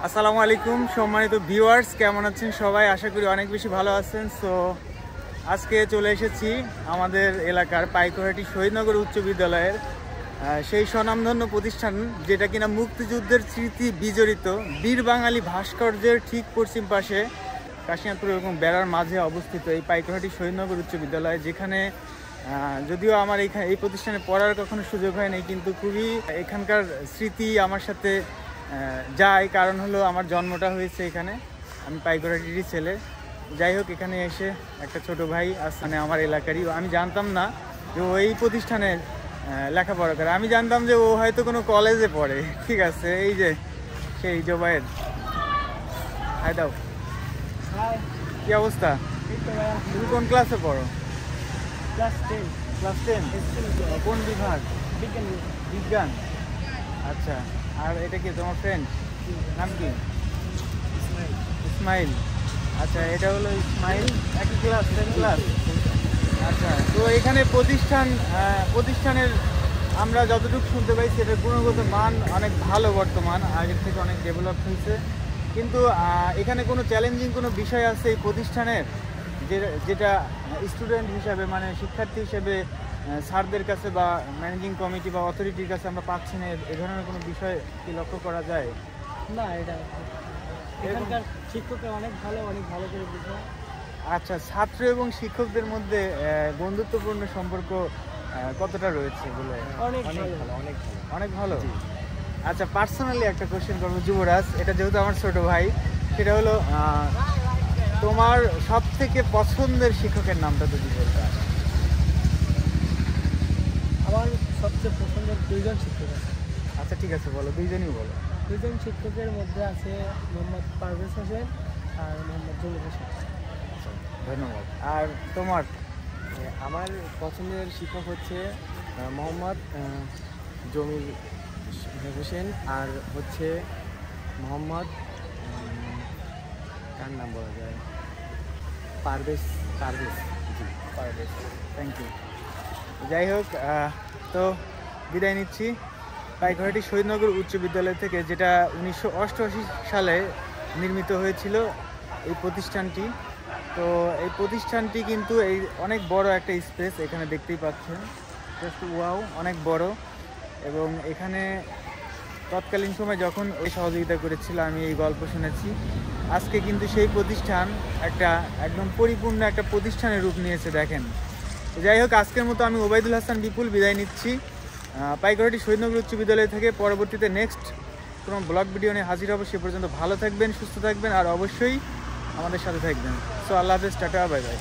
আসসালামু আলাইকুম সম্মানিত ভিউয়ার্স, কেমন আছেন সবাই? আশা করি অনেক বেশি ভালো আছেন। সো আজকে চলে এসেছি আমাদের এলাকার পাইকহাটি শহীদনগর উচ্চ বিদ্যালয়ের সেই স্বনামধন্য প্রতিষ্ঠান, যেটা কিনা মুক্তিযুদ্ধের স্মৃতি বিজড়িত বীর বাঙালি ভাস্কর্যের ঠিক পশ্চিম পাশে কাশিনাথপুর এবং বেড়ার মাঝে অবস্থিত এই পাইকহাটি শহীদনগর উচ্চ বিদ্যালয়, যেখানে যদিও আমার এই প্রতিষ্ঠানে পড়ার কখনো সুযোগ হয়নি, কিন্তু খুবই এখানকার স্মৃতি আমার সাথে যায়। কারণ হলো আমার জন্মটা হয়েছে এখানে, আমি পাইকহাটিরই ছেলে। যাই হোক, এখানে এসে একটা ছোট ভাই আসলে আমার এলাকারই, আমি জানতাম না যে ও এই প্রতিষ্ঠানে লেখাপড়া করে। আমি জানতাম যে ও হয়তো কোনো কলেজে পড়ে। ঠিক আছে, এই যে সেই জোবাইর। হাই দাও, কি অবস্থা? তুমি কোন ক্লাসে পড়ো? ক্লাস 10। ক্লাস 10? কোন বিভাগ? বিজ্ঞান। বিজ্ঞান, আচ্ছা। আর এটা কি তোমার ফ্রেন্ড? নাম কি? ইসমাইল। আচ্ছা, এটা হলো ইসমাইল, একই ক্লাস, 10 ক্লাস। আচ্ছা, তো এখানে প্রতিষ্ঠানের আমরা যতটুকু শুনতে পাই সেটার গুণগত মান অনেক ভালো, বর্তমান আগের থেকে অনেক ডেভেলপ হয়েছে। কিন্তু এখানে কোনো চ্যালেঞ্জিং কোনো বিষয় আছে এই প্রতিষ্ঠানের, যেটা স্টুডেন্ট হিসাবে, মানে শিক্ষার্থী হিসেবে স্যারদের কাছে বা ম্যানেজিং কমিটি বা অথরিটির কাছে আমরা পাচ্ছি না? এ ধরনের কোনো বিষয় কি লক্ষ্য করা যায়? না, এটা এখানকার শিক্ষকরা অনেক ভালো করে বোঝায়। আচ্ছা, ছাত্র এবং শিক্ষকদের মধ্যে বন্ধুত্বপূর্ণ সম্পর্ক কতটা রয়েছে বলে? অনেক ভালো। অনেক ভালো। আচ্ছা, পার্সোনালি একটা কোশ্চেন করবো যুবরাজ, এটা যেহেতু আমার ছোট ভাই, সেটা হলো তোমার সব থেকে পছন্দের শিক্ষকের নামটা যদি বলতে? আমার সবচেয়ে পছন্দের দুইজন শিক্ষক আছে। আচ্ছা, ঠিক আছে, বলো, দুইজনই বলো। দুইজন শিক্ষকের মধ্যে আছে মোহাম্মদ পারভেজ হোসেন আর মোহাম্মদ জমির হোসেন। ধন্যবাদ। আর তোমার? আমার পছন্দের শিক্ষক হচ্ছে মোহাম্মদ জমির হোসেন আর হচ্ছে মোহাম্মদ, কার নাম বলা যায়, পারভেজ। জি, পারভেজ, থ্যাংক ইউ। যাই হোক, তো বিদায় নিচ্ছি পাইকহাটি শহীদনগর উচ্চ বিদ্যালয় থেকে, যেটা 1988 সালে নির্মিত হয়েছিল এই প্রতিষ্ঠানটি। তো এই প্রতিষ্ঠানটি কিন্তু এই অনেক বড় একটা স্পেস, এখানে দেখতেই পাচ্ছেন, জাস্ট ওয়াও, অনেক বড়। এবং এখানে তৎকালীন সময় যখন এই সহযোগিতা করেছিল, আমি এই গল্প শুনেছি। আজকে কিন্তু সেই প্রতিষ্ঠান একদম পরিপূর্ণ একটা প্রতিষ্ঠানের রূপ নিয়েছে, দেখেন। যাই হোক, আজকের মতো আমি ওবায়দুল হাসান বিপুল বিদায় নিচ্ছি পাইকহাটি শহীদনগর উচ্চ বিদ্যালয় থেকে। পরবর্তীতে নেক্সট কোনো ব্লগ ভিডিও নিয়ে হাজির হবো। সে পর্যন্ত ভালো থাকবেন, সুস্থ থাকবেন, আর অবশ্যই আমাদের সাথে থাকবেন। সো আল্লাহ হাফেজ, টাটা, বাই বাই।